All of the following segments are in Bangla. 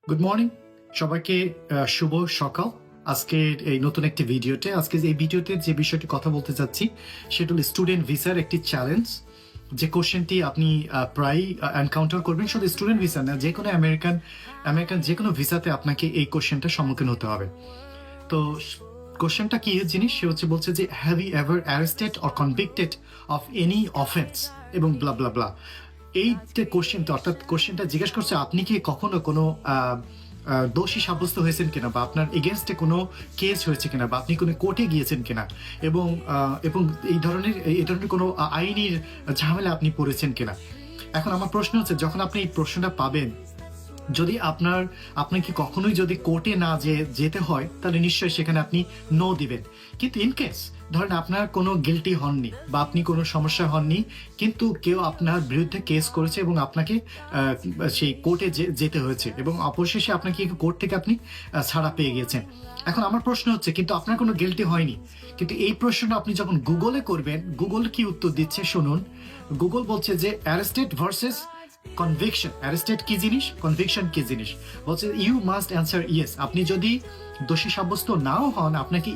গুড মর্নিং সবাইকে। শুভ সকাল। আজকের এই নতুন একটি ভিডিওতে এই ভিডিওতে যে বিষয়টি কথা বলতে চাচ্ছি সেটা হল স্টুডেন্ট ভিসার একটি চ্যালেঞ্জ। যে কোশ্চেনটি আপনি প্রায় এনকাউন্টার করবেন, শুধু স্টুডেন্ট ভিসা না, যে কোনো আমেরিকান যে কোনো ভিসাতে আপনাকে এই কোশ্চেনটার সম্মুখীন হতে হবে। তো কোশ্চেনটা কি জিনিস, সে বলছে যে have you ever arrested or convicted of any offence এবং ব্লা ব্লা ব্লা। এই যে কোশ্চেনটা, অর্থাৎ কোশ্চেনটা জিজ্ঞেস করছে আপনি কি কখনো কোনো দোষী সাব্যস্ত হয়েছেন কিনা, বা আপনার এগেনস্টে কোনো কেস হয়েছে কিনা, বা আপনি কোনো কোর্টে গিয়েছেন কিনা, এবং এবং এই ধরনের কোনো আইনের ঝামেলা আপনি পড়েছেন কিনা। এখন আমার প্রশ্ন হচ্ছে, যখন আপনি এই প্রশ্নটা পাবেন, যদি আপনাকে কখনোই যদি কোর্টে না যেতে হয়, তাহলে নিশ্চয়ই সেখানে আপনি নো দিবেন। কিন্তু ইন কেস ধরেন আপনার কোনো গিলটি হননি বা আপনি কোনো সমস্যা হননি, কিন্তু কেউ আপনার বিরুদ্ধে কেস করেছে এবং আপনাকে সেই কোর্টে যেতে হয়েছে, এবং অবশেষে আপনাকে কোর্ট থেকে আপনি ছাড়া পেয়ে গিয়েছেন। এখন আমার প্রশ্ন হচ্ছে, কিন্তু আপনার কোনো গিলটি হয়নি, কিন্তু এই প্রশ্নটা আপনি যখন গুগলে করবেন, গুগল কি উত্তর দিচ্ছে শুনুন। গুগল বলছে যে অ্যারেস্টেড ভার্সেস কনভিকশন। অ্যারেস্টেড কি জিনিস, কনভিকশন কি জিনিস, বলছে ইউ মাস্ট অ্যান্সার ইয়েস। আপনি যদি দোষী সাব্যস্ত নাও হন, আপনাকে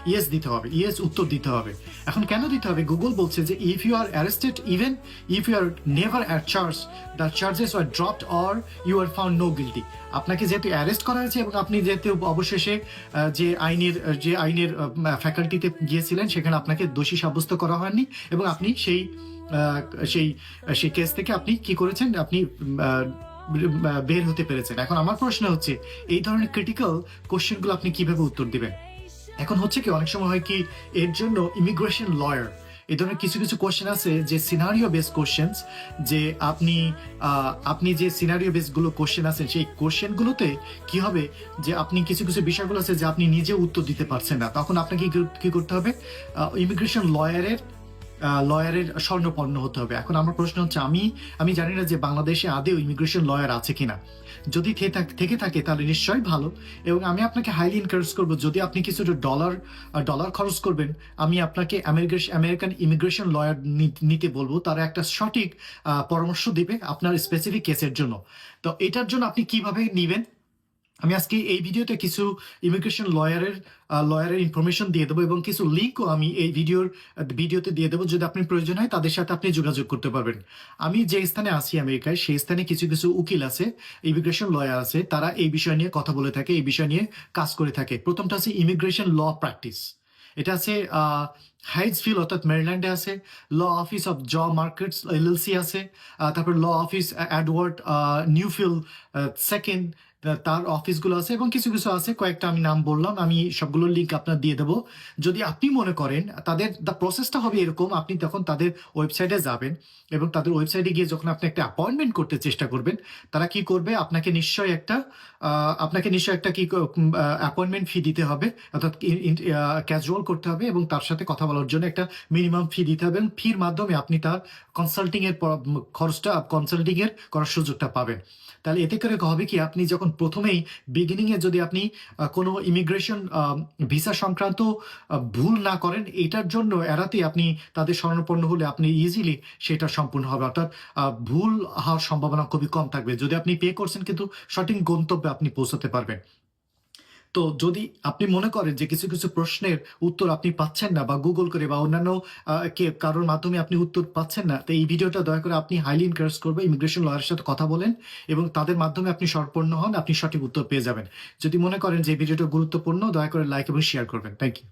ইয়েস দিতে হবে, ইয়েস উত্তর দিতে হবে। এখন কেন দিতে হবে? গুগল বলছে যে if you are arrested, even if you are never at charge, the charges are dropped or you are found no guilty. আপনাকে যেহেতু অ্যারেস্ট করা হয়েছে এবং আপনি যেহেতু অবশেষে যে আইনের ফ্যাকাল্টিতে গিয়েছিলেন, সেখানে আপনাকে দোষী সাব্যস্ত করা হয়নি, এবং আপনি সেই কেস থেকে আপনি কি করেছেন, আপনি বের হতে পেরেছেন। এখন আমার প্রশ্ন হচ্ছে, এই ধরনের ক্রিটিক্যাল কোশ্চেনগুলো আপনি কিভাবে উত্তর দিবেন? এখন হচ্ছে কি, অনেক সময় হয় কি, এর জন্য ইমিগ্রেশন লয়ার, এই ধরনের কিছু কিছু কোশ্চেন আছে যে সিনারিও বেস কোশ্চেন্স, যে আপনি যে সিনারিও বেস গুলো কোশ্চেন আছেন, সেই কোশ্চেন গুলোতে কি হবে যে আপনি কিছু কিছু বিষয়গুলো আছে যে আপনি নিজে উত্তর দিতে পারছেন না, তখন আপনাকে কি করতে হবে? ইমিগ্রেশন লয়ারের স্বর্ণপন্ন হতে হবে। এখন আমার প্রশ্ন হচ্ছে, আমি জানি না যে বাংলাদেশে আদেও ইমিগ্রেশন লয়ার আছে কিনা। যদি থেকে থাকে তাহলে নিশ্চয়ই ভালো, এবং আমি আপনাকে হাইলি এনকারেজ করবো, যদি আপনি কিছু ডলার খরচ করবেন, আমি আপনাকে আমেরিকান ইমিগ্রেশন লয়ার নিতে বলবো। তারা একটা সঠিক পরামর্শ দিবে আপনার স্পেসিফিক কেসের জন্য। তো এটার জন্য আপনি কিভাবে নিবেন, আমি আজকে এই ভিডিওতে কিছু ইমিগ্রেশন লয়ারের ইনফরমেশন দিয়ে দেবো, এবং কিছু লিঙ্কও আমি এই ভিডিওতে দিয়ে দেবো। যদি আপনি প্রয়োজন হয়, তাদের সাথে আপনি যোগাযোগ করতে পারবেন। আমি যে স্থানে আছি আমেরিকায়, সেই স্থানে কিছু কিছু উকিল আছে, ইমিগ্রেশন লয়ার আছে, তারা এই বিষয় নিয়ে কথা বলে থাকে, এই বিষয় নিয়ে কাজ করে থাকে। প্রথমটা আছে ইমিগ্রেশন ল প্র্যাকটিস। এটা আছে হাইটসভিল, অর্থাৎ মেরিল্যান্ডে আছে। ল অফিস অফ জ মার্কেটস এলএলসি আছে। তারপর ল অফিস অ্যাডওয়ার্ড নিউফিল্ড সেকেন্ড, তার অফিসগুলো আছে, এবং কিছু কিছু আছে, কয়েকটা আমি নাম বললাম, আমি সবগুলোর লিঙ্ক আপনার দিয়ে দেবো। যদি আপনি মনে করেন, তাদের প্রসেসটা হবে এরকম, আপনি তখন তাদের ওয়েবসাইটে যাবেন, এবং তাদের ওয়েবসাইটে গিয়ে যখন আপনি একটা অ্যাপয়েন্টমেন্ট করতে চেষ্টা করবেন, তারা কি করবে, আপনাকে নিশ্চয়ই একটা কি অ্যাপয়েন্টমেন্ট ফি দিতে হবে, অর্থাৎ ক্যাজুয়াল করতে হবে, এবং তার সাথে কথা বলার জন্য একটা মিনিমাম ফি দিতে হবে, এবং ফির মাধ্যমে আপনি তার কনসাল্টিং এর করার সুযোগটা পাবেন। তাহলে এতে করে হবে কি, আপনি যখন প্রথমেই বিগিনিং এ যদি আপনি কোনো ইমিগ্রেশন ভিসা সংক্রান্ত ভুল না করেন, এটার জন্য এড়াতে আপনি তাদের শরণাপন্ন হলে আপনি ইজিলি সেটা সম্পূর্ণ হবে, অর্থাৎ ভুল হওয়ার সম্ভাবনা খুবই কম থাকবে। যদি আপনি পে করছেন, কিন্তু সঠিক গন্তব্যে আপনি পৌঁছাতে পারবেন। তো যদি আপনি মনে করেন যে কিছু কিছু প্রশ্নের উত্তর আপনি পাচ্ছেন না, বা গুগল করে বা অন্যান্য কারোর মাধ্যমে আপনি উত্তর পাচ্ছেন না, তো এই ভিডিওটা দয়া করে আপনি হাইলি এনকারেজ করবো, ইমিগ্রেশন লয়ারের সাথে কথা বলেন, এবং তাদের মাধ্যমে আপনি স্বরপন্ন হন, আপনি সঠিক উত্তর পেয়ে যাবেন। যদি মনে করেন যে এই ভিডিওটা গুরুত্বপূর্ণ, দয়া করে লাইক এবং শেয়ার করবেন। Thank you.